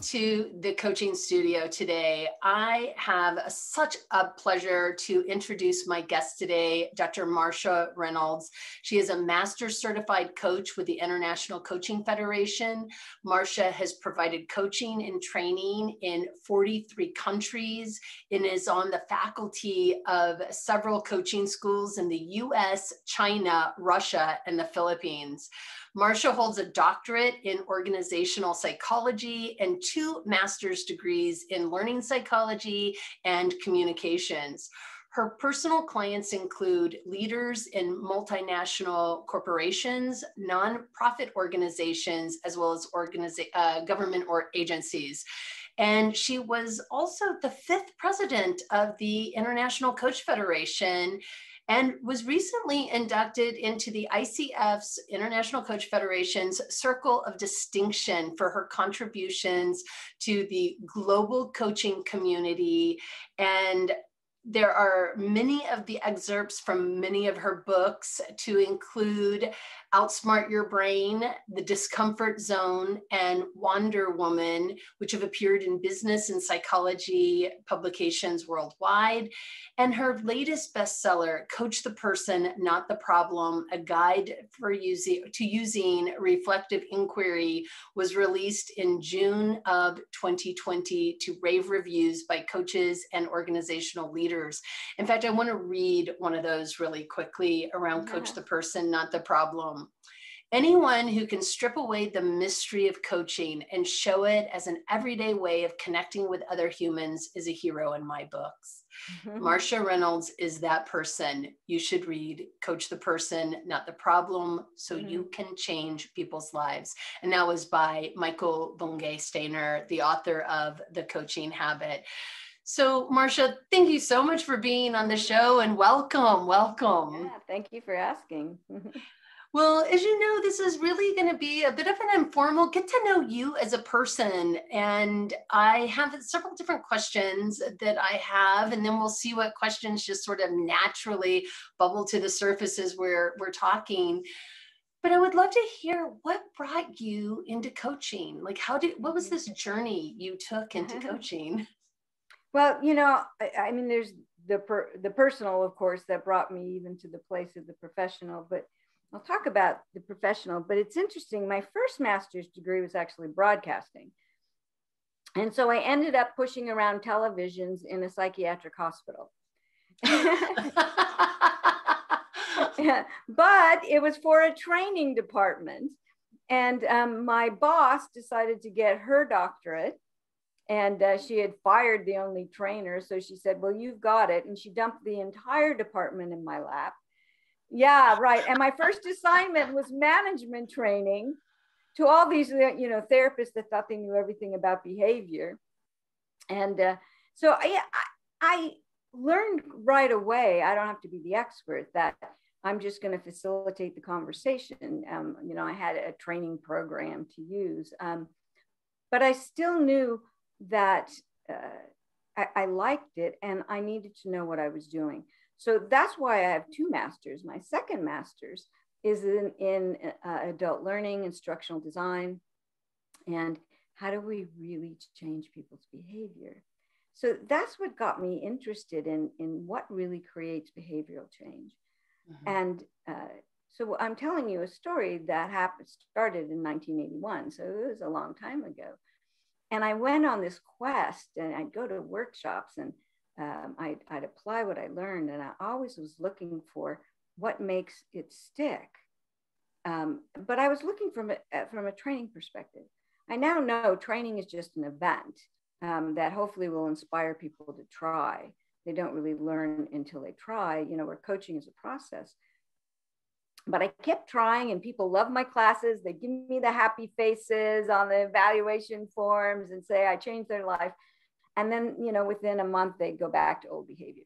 to the coaching studio today. I have such a pleasure to introduce my guest today, Dr. Marsha Reynolds. She is a master's certified coach with the International Coaching Federation. Marsha has provided coaching and training in 43 countries and is on the faculty of several coaching schools in the US, China, Russia, and the Philippines. Marsha holds a doctorate in organizational psychology and 2 master's degrees in learning psychology and communications. Her personal clients include leaders in multinational corporations, nonprofit organizations, as well as government or agencies. And she was also the 5th president of the International Coach Federation and was recently inducted into the ICF's, International Coach Federation's, Circle of Distinction for her contributions to the global coaching community. And there are many of the excerpts from many of her books, to include Outsmart Your Brain, The Discomfort Zone, and Wonder Woman, which have appeared in business and psychology publications worldwide. And her latest bestseller, Coach the Person, Not the Problem, A Guide to Using Reflective Inquiry, was released in June of 2020 to rave reviews by coaches and organizational leaders. In fact, I want to read one of those really quickly around Coach the Person, Not the Problem. Anyone who can strip away the mystery of coaching and show it as an everyday way of connecting with other humans is a hero in my books. Marsha Reynolds is that person. You should read Coach the Person, Not the Problem, so you can change people's lives. And that was by Michael Bungay Stainer, the author of The Coaching Habit. So Marsha, thank you so much for being on the show, and welcome. Yeah, thank you for asking. Well, as you know, this is really going to be a bit of an informal get to know you as a person. And I have several different questions that I have, and then we'll see what questions just sort of naturally bubble to the surface as we're talking. But I would love to hear what brought you into coaching. Like, what was this journey you took into coaching? Well, you know, I mean, there's the personal, of course, that brought me even to the place of the professional, but I'll talk about the professional. But it's interesting. My first master's degree was actually broadcasting. And so I ended up pushing around televisions in a psychiatric hospital. But it was for a training department. And my boss decided to get her doctorate. And she had fired the only trainer. So she said, well, you've got it. And she dumped the entire department in my lap. Yeah, right. And my first assignment was management training to all these, you know, therapists that thought they knew everything about behavior. And so I learned right away, I don't have to be the expert, that I'm just going to facilitate the conversation. You know, I had a training program to use, but I still knew that I liked it and I needed to know what I was doing. So that's why I have 2 masters. My second master's is in adult learning, instructional design, and how do we really change people's behavior? So that's what got me interested in what really creates behavioral change. And so I'm telling you a story that started in 1981. So it was a long time ago. And I went on this quest, and I'd go to workshops, and I'd apply what I learned, and I always was looking for what makes it stick. But I was looking from a training perspective. I now know training is just an event that hopefully will inspire people to try. They don't really learn until they try, you know, where coaching is a process. But I kept trying, and people love my classes. They give me the happy faces on the evaluation forms and say I changed their life. And then, you know, within a month, they go back to old behavior.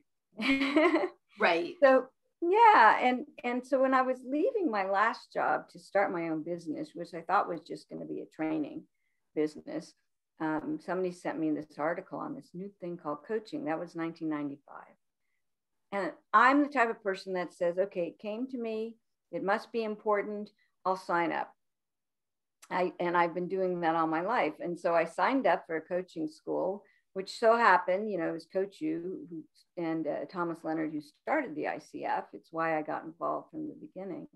Right. So, yeah. And so when I was leaving my last job to start my own business, which I thought was just going to be a training business, somebody sent me this article on this new thing called coaching. That was 1995. And I'm the type of person that says, okay, it came to me. It must be important. I'll sign up. I've been doing that all my life. And so I signed up for a coaching school, which so happened, it was Coach Yu and Thomas Leonard who started the ICF. It's why I got involved from the beginning.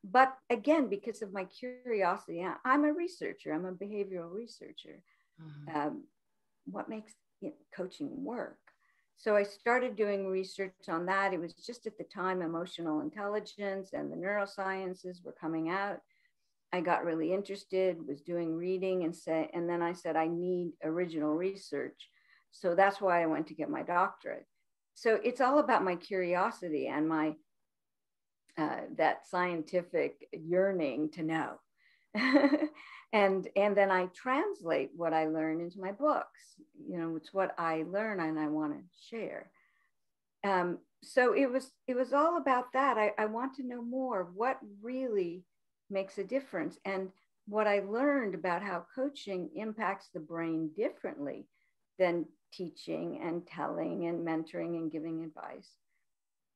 But again, because of my curiosity, I'm a researcher. I'm a behavioral researcher. What makes coaching work? So I started doing research on that. It was just at the time emotional intelligence and the neurosciences were coming out. I got really interested, was doing reading, and then I said, I need original research. So that's why I went to get my doctorate. So it's all about my curiosity and my that scientific yearning to know. and then I translate what I learn into my books. It's what I learn and I want to share. So it was all about that. I want to know more. What really makes a difference? And what I learned about how coaching impacts the brain differently than teaching and telling and mentoring and giving advice,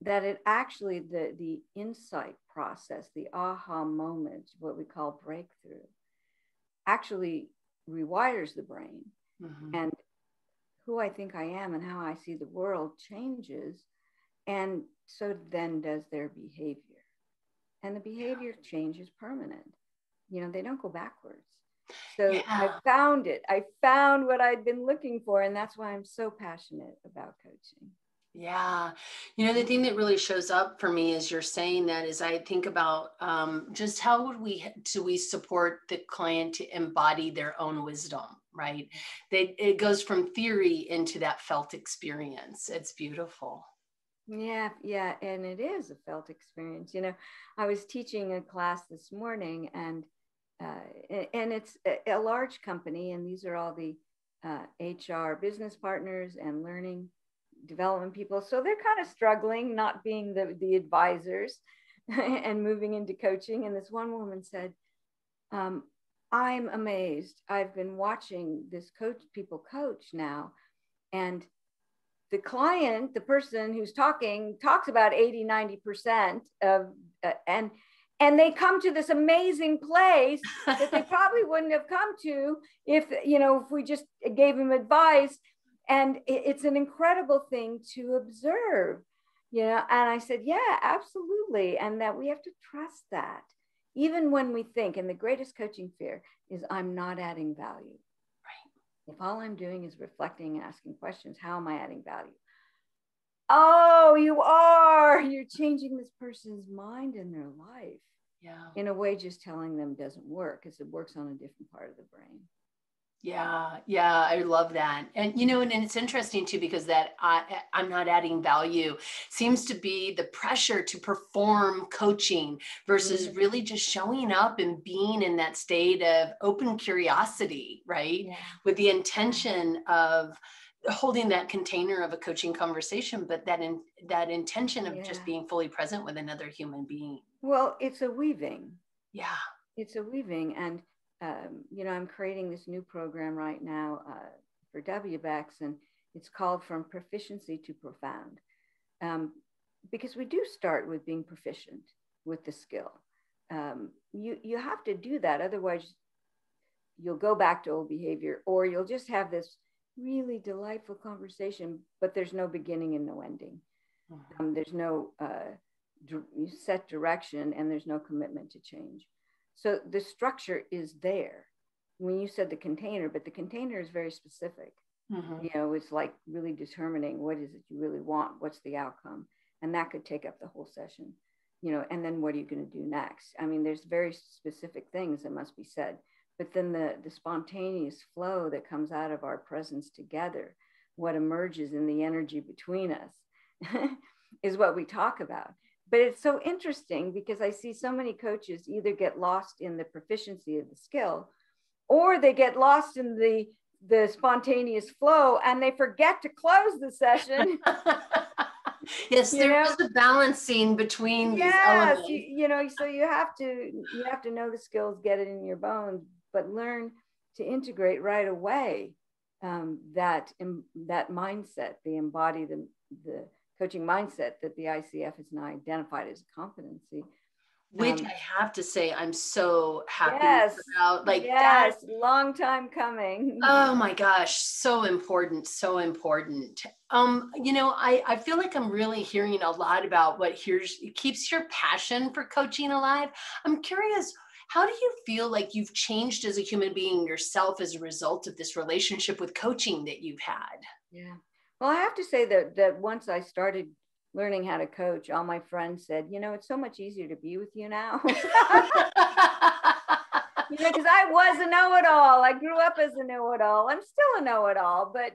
that it actually, the insight process, the aha moment, what we call breakthrough, actually rewires the brain. And who I think I am and how I see the world changes. And so then does their behavior. And the behavior change is permanent. They don't go backwards. So I found it. I found what I'd been looking for. And that's why I'm so passionate about coaching. Yeah. The thing that really shows up for me as you're saying that is I think about just how do we support the client to embody their own wisdom, right? It goes from theory into that felt experience. It's beautiful. Yeah. And it is a felt experience. I was teaching a class this morning and it's a large company, and these are all the HR business partners and learning development people. So they're kind of struggling, not being the advisors and moving into coaching. And this one woman said, I'm amazed. I've been watching this people coach now. And the client, the person who's talks about 80-90% of, and they come to this amazing place that they probably wouldn't have come to if we just gave them advice. And it's an incredible thing to observe, and I said, yeah, absolutely. And that we have to trust that even when we think, and the greatest coaching fear is I'm not adding value. Right. If all I'm doing is reflecting and asking questions, how am I adding value? Oh, you are. You're changing this person's mind in their life. Yeah. In a way, just telling them doesn't work, because it works on a different part of the brain. Yeah, I love that. And, and it's interesting too, because that I'm not adding value seems to be the pressure to perform coaching versus really just showing up and being in that state of open curiosity, right? Yeah. With the intention of holding that container of a coaching conversation, but that intention of just being fully present with another human being. Well, it's a weaving. Yeah. It's a weaving. And I'm creating this new program right now for WBEX, and it's called From Proficiency to Profound, because we do start with being proficient with the skill. You have to do that. Otherwise, you'll go back to old behavior, or you'll just have this really delightful conversation, but there's no beginning and no ending. There's no set direction, and there's no commitment to change. So the structure is there when you said the container, but the container is very specific. It's like really determining what is it you really want, what's the outcome, and that could take up the whole session, and then what are you going to do next? I mean, there's very specific things that must be said, but then the spontaneous flow that comes out of our presence together, what emerges in the energy between us is what we talk about. But it's so interesting because I see so many coaches either get lost in the proficiency of the skill, or they get lost in the spontaneous flow and they forget to close the session. Yes, there is a balancing between these elements. So you have to know the skills, get it in your bones, but learn to integrate right away that mindset, embody the coaching mindset that the ICF has now identified as a competency. which I have to say, I'm so happy Yes, about. Like that. yes, long time coming. Oh my gosh, so important, so important. I feel like I'm really hearing a lot about what keeps your passion for coaching alive. I'm curious, how do you feel like you've changed as a human being yourself as a result of this relationship with coaching that you've had? Yeah. Well, I have to say that once I started learning how to coach, all my friends said, it's so much easier to be with you now. Because I was a know-it-all. I grew up as a know-it-all. I'm still a know-it-all, but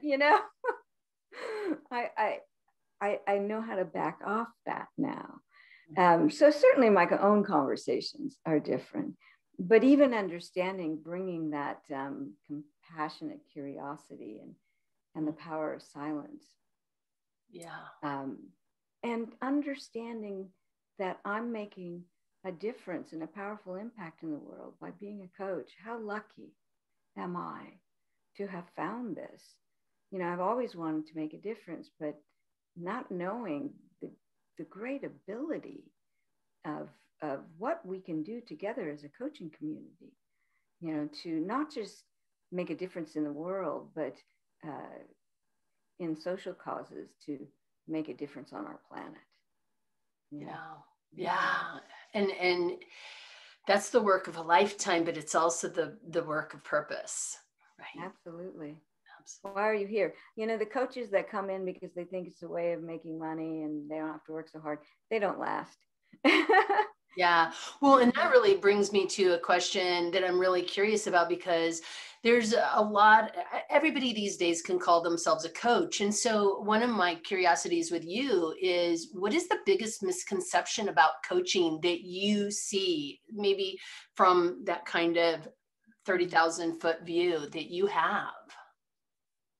I know how to back off that now. So certainly my own conversations are different, but even understanding, bringing that compassionate curiosity and the power of silence. Yeah. And understanding that I'm making a difference and a powerful impact in the world by being a coach. How lucky am I to have found this? I've always wanted to make a difference, but not knowing the great ability of what we can do together as a coaching community, to not just make a difference in the world, but in social causes, to make a difference on our planet. Yeah. And that's the work of a lifetime, but it's also the work of purpose, right? Absolutely. Why are you here? The coaches that come in because they think it's a way of making money and they don't have to work so hard, they don't last. Yeah. Well, and that really brings me to a question that I'm really curious about, because there's everybody these days can call themselves a coach. And so one of my curiosities with you is, what is the biggest misconception about coaching that you see, maybe from that kind of 30,000 foot view that you have?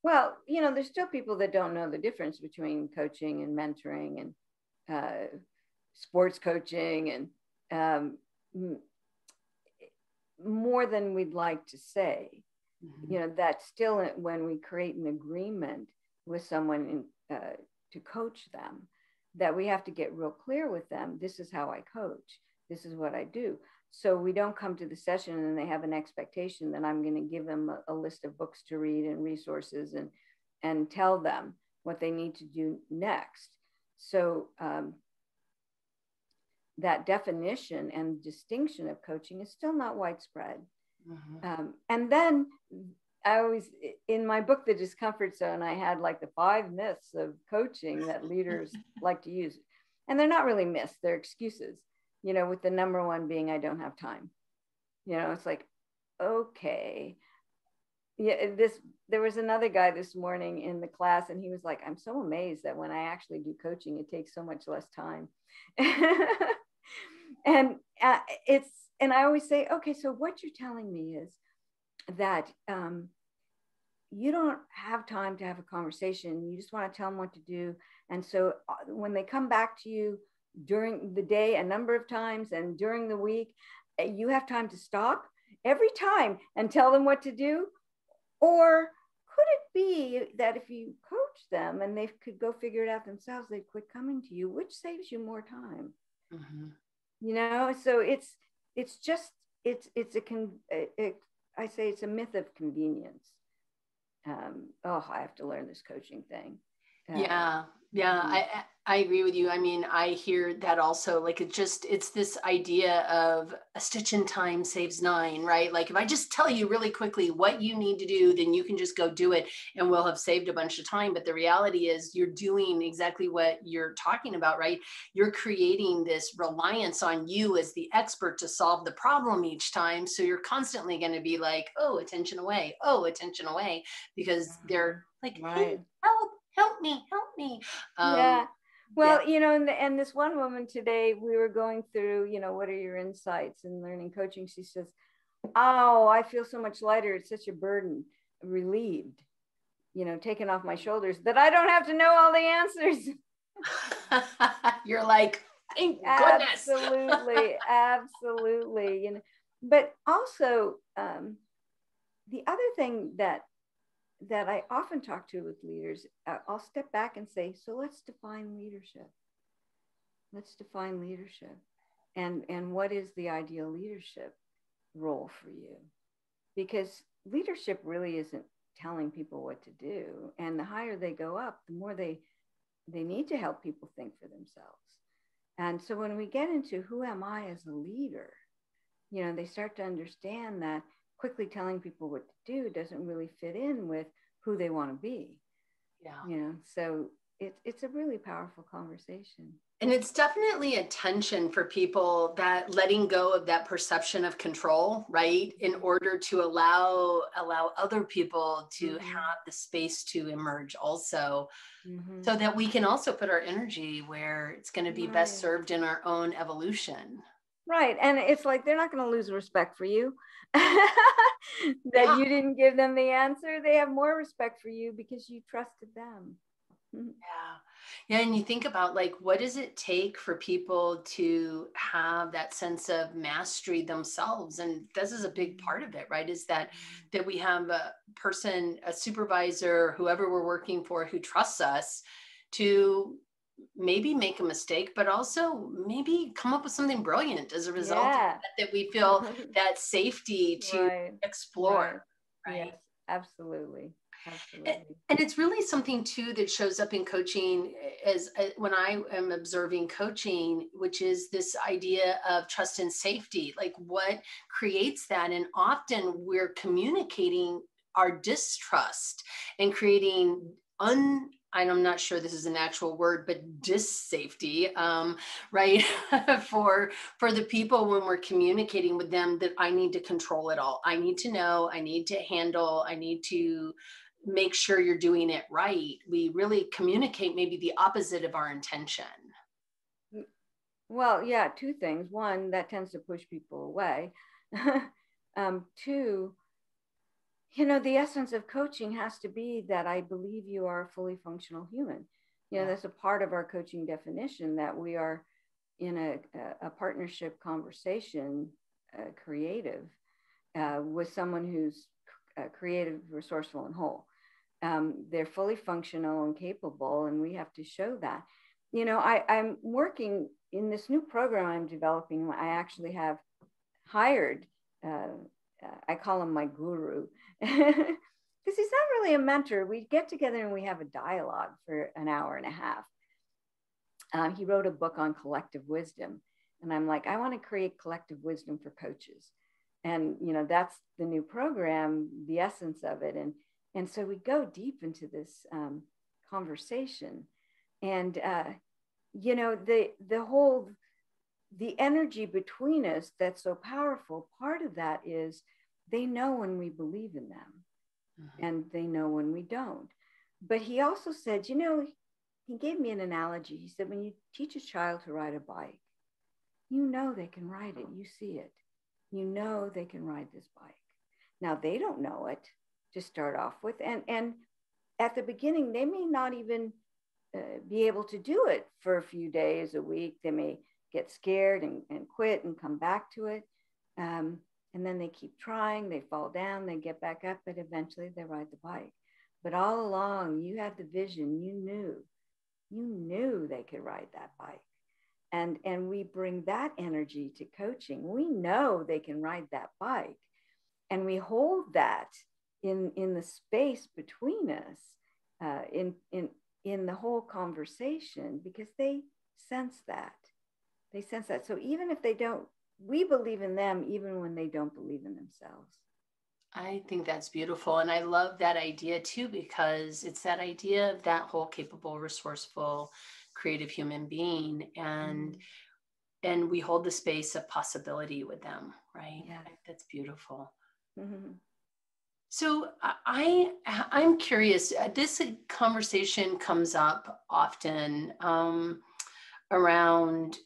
Well, there's still people that don't know the difference between coaching and mentoring and sports coaching, and more than we'd like to say. That still, when we create an agreement with someone to coach them, that we have to get real clear with them. This is how I coach. This is what I do. So we don't come to the session and they have an expectation that I'm going to give them a list of books to read and resources and tell them what they need to do next. So that definition and distinction of coaching is still not widespread. And then I always, in my book, The Discomfort Zone, I had like the 5 myths of coaching that leaders like to use. And they're not really myths, they're excuses, with the number one being, I don't have time. It's like, okay. Yeah, there was another guy this morning in the class, and he was like, I'm so amazed that when I actually do coaching, it takes so much less time. And and I always say, okay, so what you're telling me is that you don't have time to have a conversation. You just want to tell them what to do. And so when they come back to you during the day a number of times and during the week, you have time to stop every time and tell them what to do? Or could it be that if you coach them and they could go figure it out themselves, they'd quit coming to you, which saves you more time? So I say it's a myth of convenience. I have to learn this coaching thing. Yeah. I agree with you. I mean, I hear that also, like, it's this idea of a stitch in time saves 9, right? Like, if I just tell you really quickly what you need to do, then you can just go do it and we'll have saved a bunch of time. But the reality is you're doing exactly what you're talking about, right? You're creating this reliance on you as the expert to solve the problem each time. So you're constantly going to be like, oh, attention away, because they're like, hey, help me. Yeah. Well, and this one woman today, we were going through, what are your insights in learning coaching? She says, oh, I feel so much lighter. It's such a burden, relieved, taken off my shoulders that I don't have to know all the answers. You're like, thank goodness. Absolutely. But also the other thing that I often talk to with leaders, I'll step back and say, so let's define leadership. and what is the ideal leadership role for you? Because leadership really isn't telling people what to do. And the higher they go up, the more they need to help people think for themselves. And so when we get into who am I as a leader, you know, they start to understand that quickly telling people what to do doesn't really fit in with who they want to be. Yeah. You know, so it's a really powerful conversation. And it's definitely a tension for people, that letting go of that perception of control, right? In order to allow other people to have the space to emerge also, so that we can also put our energy where it's going to be best served in our own evolution. Right. And it's like, they're not going to lose respect for you that you didn't give them the answer. They have more respect for you because you trusted them. Yeah. And you think about, like, what does it take for people to have that sense of mastery themselves? And this is a big part of it, right? Is that we have a person, a supervisor, whoever we're working for, who trusts us to maybe make a mistake, but also maybe come up with something brilliant as a result of that we feel that safety to explore. Right. Yes, absolutely. Absolutely. And it's really something too that shows up in coaching as when I am observing coaching, which is this idea of trust and safety. Like, what creates that? And often we're communicating our distrust and creating I'm not sure this is an actual word, but dis-safety, right? for the people, when we're communicating with them, that I need to control it all. I need to know, I need to handle, I need to make sure you're doing it right. We really communicate maybe the opposite of our intention. Well, yeah, two things. One, that tends to push people away. Two, you know, the essence of coaching has to be that I believe you are a fully functional human. You know, that's a part of our coaching definition, that we are in a partnership conversation, creative, with someone who's creative, resourceful, and whole. They're fully functional and capable, and we have to show that. You know, I'm working in this new program I'm developing. I actually have hired, I call him my guru, because he's not really a mentor. We get together and we have a dialogue for an hour and a half. He wrote a book on collective wisdom. And I'm like, I want to create collective wisdom for coaches. And, you know, that's the new program, the essence of it. And so we go deep into this conversation. And, you know, the energy between us that's so powerful, part of that is they know when we believe in them, and they know when we don't. But he also said, you know, he gave me an analogy. He said, when you teach a child to ride a bike, you know they can ride it. You see it. You know they can ride this bike. Now, they don't know it to start off with. And at the beginning, they may not even be able to do it for a few days, a week. They may get scared and quit and come back to it. And then they keep trying, they fall down, they get back up, but eventually they ride the bike. But all along, you had the vision, you knew they could ride that bike. And we bring that energy to coaching. We know they can ride that bike. And we hold that in the space between us, in the whole conversation, because they sense that. They sense that. So even if they don't, we believe in them even when they don't believe in themselves. I think that's beautiful. And I love that idea too, because it's that idea of that whole capable, resourceful, creative human being. And we hold the space of possibility with them, right? Yeah. That's beautiful. Mm-hmm. So I'm curious, this conversation comes up often around,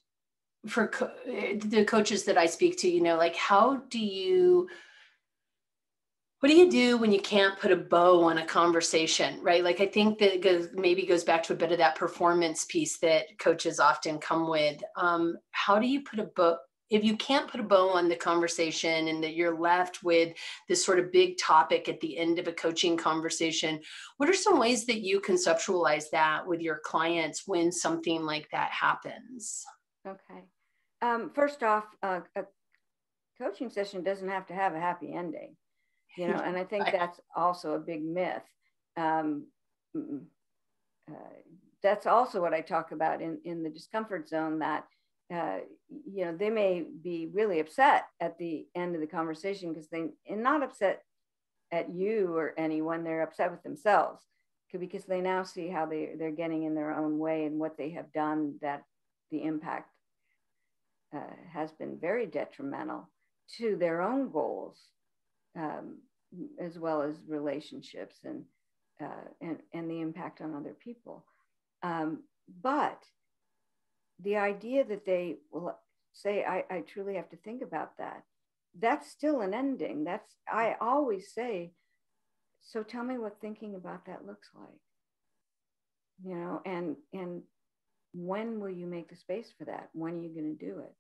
for the coaches that I speak to, you know, like, what do you do when you can't put a bow on a conversation, right? Like, I think that goes back to a bit of that performance piece that coaches often come with. How do you put a bow, if you can't put a bow on the conversation and that you're left with this sort of big topic at the end of a coaching conversation? What are some ways that you conceptualize that with your clients when something like that happens? Okay. First off, a coaching session doesn't have to have a happy ending, you know, and I think that's also a big myth. That's also what I talk about in the discomfort zone, that, you know, they may be really upset at the end of the conversation and not upset at you or anyone, they're upset with themselves because they now see how they're getting in their own way and what they have done, that the impact has been very detrimental to their own goals, as well as relationships and the impact on other people. But the idea that they will say, I truly have to think about that, that's still an ending. I always say, so tell me what thinking about that looks like, you know, and when will you make the space for that? When are you going to do it?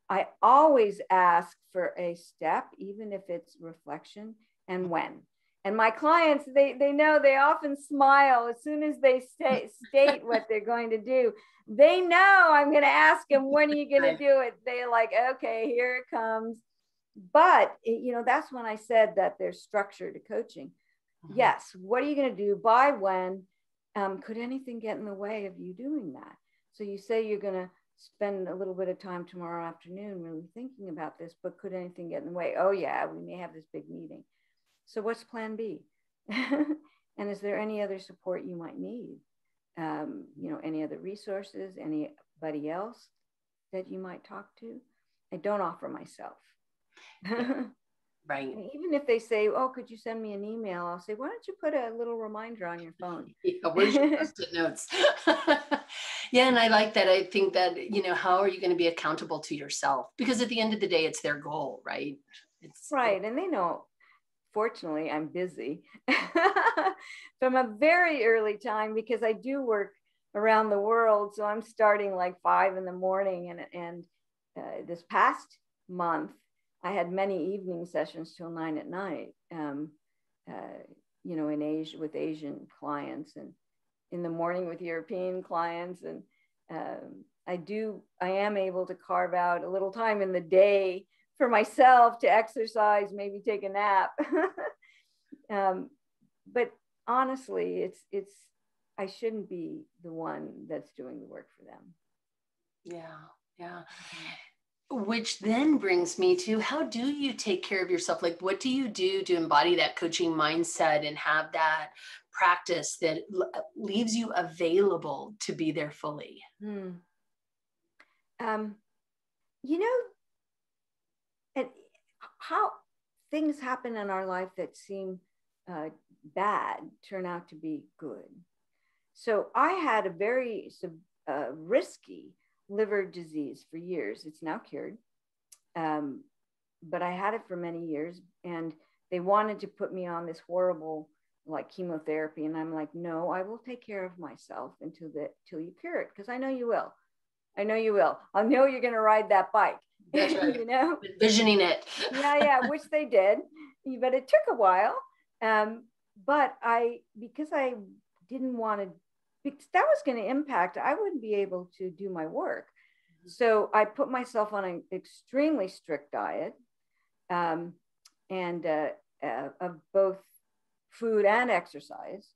I always ask for a step, even if it's reflection, and when. And my clients, they know, they often smile as soon as they state what they're going to do. They know I'm going to ask them, when are you going to do it? They're like, okay, here it comes. But, you know, that's when I said that there's structure to coaching. Mm-hmm. Yes. What are you going to do? By when? Could anything get in the way of you doing that? So you say you're going to spend a little bit of time tomorrow afternoon really thinking about this, but could anything get in the way? Oh yeah, we may have this big meeting. So what's plan B? And is there any other support you might need? You know, any other resources, anybody else that you might talk to? I don't offer myself. Right. And even if they say, oh, could you send me an email? I'll say, why don't you put a little reminder on your phone? Yeah, where's your post-it notes? Yeah, and I like that. I think that, you know, how are you going to be accountable to yourself? Because at the end of the day, it's their goal, right? Right. And they know, fortunately, I'm busy from a very early time, because I do work around the world. So I'm starting like 5 a.m. And this past month, I had many evening sessions till 9 p.m. You know, in Asia with Asian clients, and in the morning with European clients. And I am able to carve out a little time in the day for myself to exercise, maybe take a nap. But honestly, I shouldn't be the one that's doing the work for them. Yeah, yeah. Which then brings me to, how do you take care of yourself? Like, what do you do to embody that coaching mindset and have that practice that leaves you available to be there fully? You know, and how things happen in our life that seem bad turn out to be good. So I had a very risky liver disease for years. It's now cured. But I had it for many years, and they wanted to put me on this horrible like chemotherapy. And I'm like, no, I will take care of myself until you cure it. Because I know you will. I know you will. I know you're going to ride that bike. That's right. You know, envisioning it. Yeah, which they did, but it took a while. But because I didn't want to, because that was going to impact, I wouldn't be able to do my work. Mm-hmm. So I put myself on an extremely strict diet, and of both food and exercise.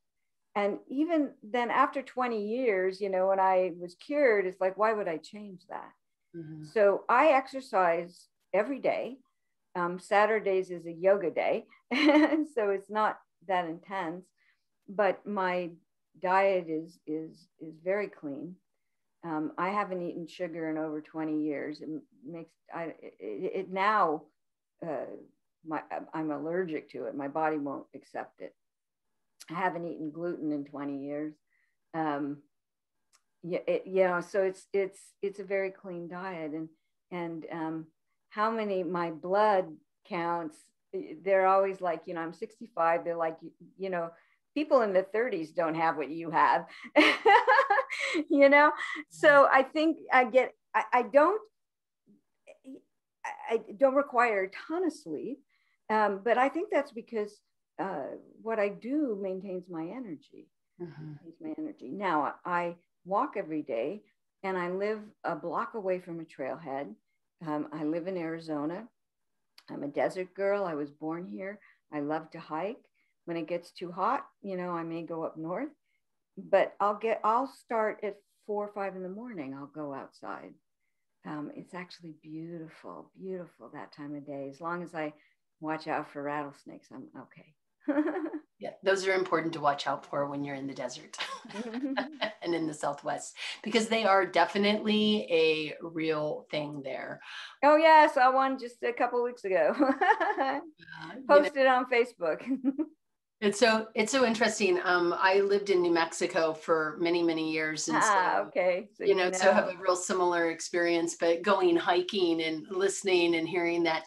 And even then, after 20 years, you know, when I was cured, it's like, why would I change that? Mm-hmm. So I exercise every day. Saturdays is a yoga day, so it's not that intense. But my diet is very clean. I haven't eaten sugar in over 20 years. I'm allergic to it. My body won't accept it. I haven't eaten gluten in 20 years. So it's a very clean diet. And how many, my blood counts, they're always like, you know, I'm 65. They're like, you know, people in the 30s don't have what you have, you know? So I think I don't require a ton of sleep. But I think that's because what I do maintains my energy. Mm-hmm. Now I walk every day, and I live a block away from a trailhead. I live in Arizona. I'm a desert girl. I was born here. I love to hike. When it gets too hot, I may go up north, but I'll start at 4 or 5 in the morning. I'll go outside. It's actually beautiful, beautiful that time of day. As long as I watch out for rattlesnakes, I'm okay. Yeah, those are important to watch out for when you're in the desert and in the Southwest, because they are definitely a real thing there. Oh, yeah, I saw one just a couple of weeks ago. Posted on Facebook. It's so interesting. I lived in New Mexico for many, many years. And so, okay. So, so have a real similar experience, but going hiking and listening and hearing that,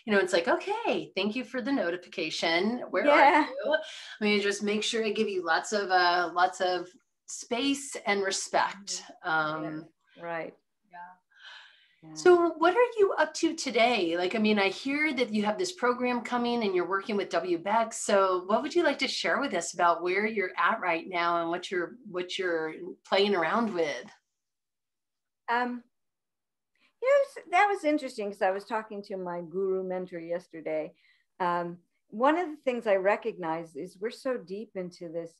it's like, okay, thank you for the notification. Where are you? I mean, just make sure I give you lots of space and respect. Right. So what are you up to today? Like, I mean, I hear that you have this program coming and you're working with WBEC. So what would you like to share with us about where you're at right now and what you're playing around with? That was interesting because I was talking to my guru mentor yesterday. One of the things I recognize is we're so deep into this,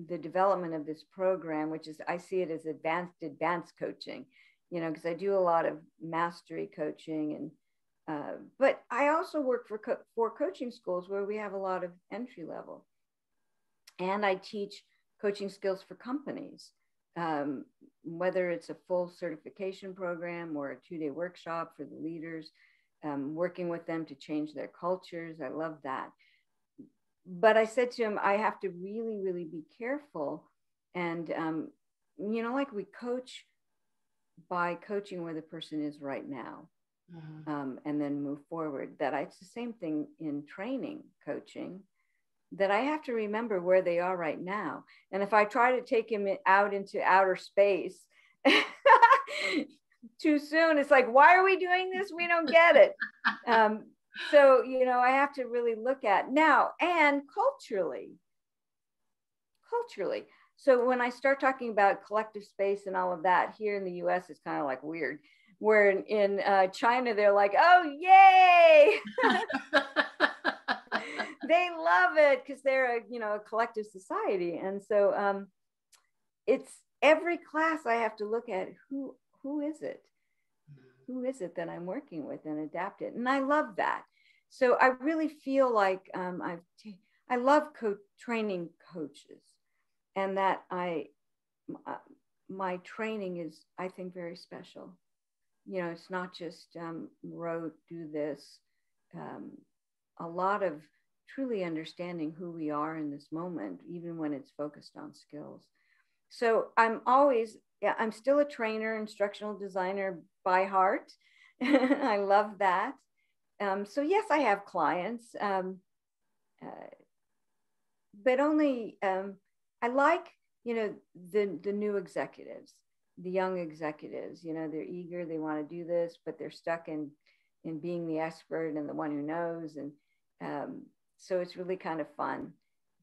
the development of this program, which is, I see it as advanced coaching, because I do a lot of mastery coaching, and but I also work for coaching schools where we have a lot of entry level, and I teach coaching skills for companies, whether it's a full certification program or a 2-day workshop for the leaders, working with them to change their cultures. I love that. But I said to him, I have to really, really be careful. And, like we coach by coaching where the person is right now, and then move forward. It's the same thing in training coaching, that I have to remember where they are right now. And if I try to take him out into outer space too soon, it's like, why are we doing this? We don't get it. So, I have to really look at now, and culturally. So when I start talking about collective space and all of that here in the US, it's kind of like weird. Where in China, they're like, oh, yay. They love it because they're a collective society. And so it's every class I have to look at who is it? Who is it that I'm working with, and adapt it? And I love that. So I really feel like I love training coaches, and that my training is, I think, very special. It's not just rote, do this. A lot of truly understanding who we are in this moment, even when it's focused on skills. So I'm still a trainer, instructional designer by heart. I love that. So yes, I have clients, but only, I like, the new executives, the young executives, they're eager, they want to do this, but they're stuck in being the expert and the one who knows. And so it's really kind of fun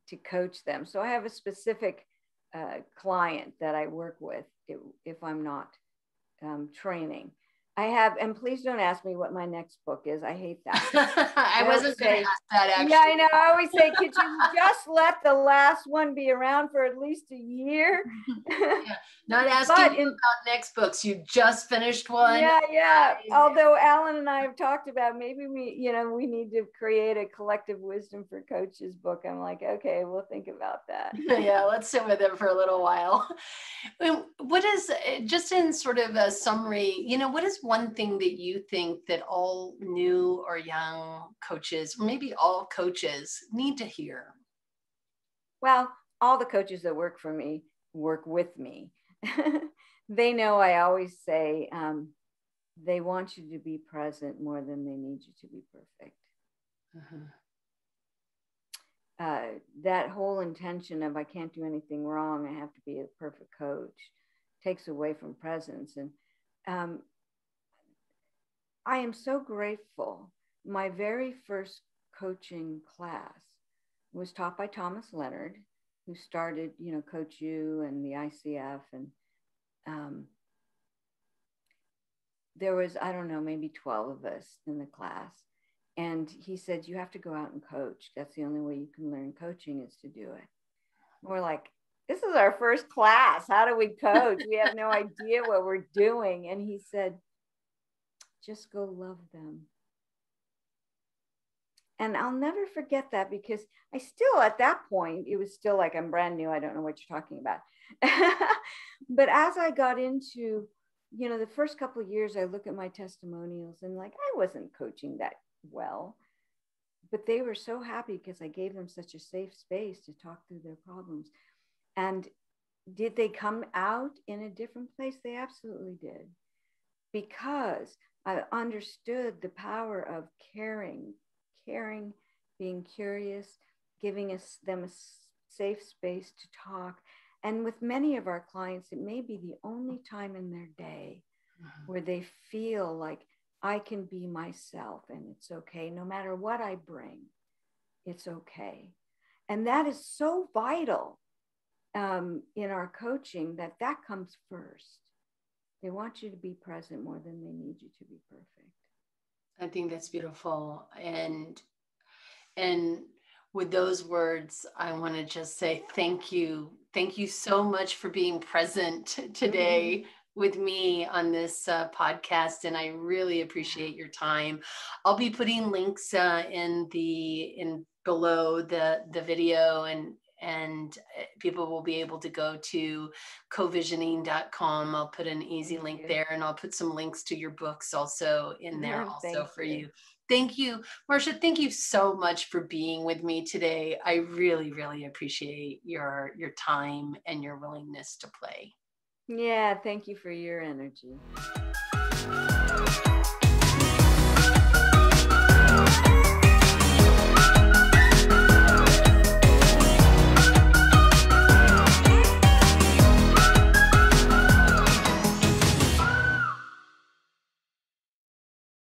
to coach them. So I have a specific client that I work with if I'm not training. I have, and please don't ask me what my next book is. I hate that. I wasn't going to ask that, actually. Yeah, I know. I always say, could you just let the last one be around for at least a year? Yeah. Not asking you about next books. You just finished one. Yeah. Although Alan and I have talked about maybe we need to create a collective wisdom for coaches book. I'm like, okay, we'll think about that. Yeah, let's sit with it for a little while. What is, just in sort of a summary, what is one thing that you think that all new or young coaches, or maybe all coaches, need to hear? Well, all the coaches that work for me work with me. They know I always say they want you to be present more than they need you to be perfect. That whole intention of I can't do anything wrong, I have to be a perfect coach, takes away from presence. And I am so grateful. My very first coaching class was taught by Thomas Leonard, who started, Coach U and the ICF. And there was, I don't know, maybe 12 of us in the class. And he said, you have to go out and coach. That's the only way you can learn coaching, is to do it. And we're like, this is our first class. How do we coach? We have no idea what we're doing. And he said, just go love them. And I'll never forget that, because I still, at that point, it was still like, I'm brand new. I don't know what you're talking about. But as I got into, the first couple of years, I look at my testimonials and like, I wasn't coaching that well, but they were so happy because I gave them such a safe space to talk through their problems. And did they come out in a different place? They absolutely did, because I understood the power of caring, being curious, giving them a safe space to talk. And with many of our clients, it may be the only time in their day where they feel like, I can be myself and it's okay. No matter what I bring, it's okay. And that is so vital in our coaching, that comes first. They want you to be present more than they need you to be perfect. I think that's beautiful. And with those words, I want to just say thank you. Thank you so much for being present today with me on this podcast. And I really appreciate your time. I'll be putting links in below the video, and people will be able to go to covisioning.com. I'll put an easy link there, and I'll put some links to your books also in there also for you. Thank you, Marsha. Thank you so much for being with me today. I really, really appreciate your time and your willingness to play. Yeah, thank you for your energy.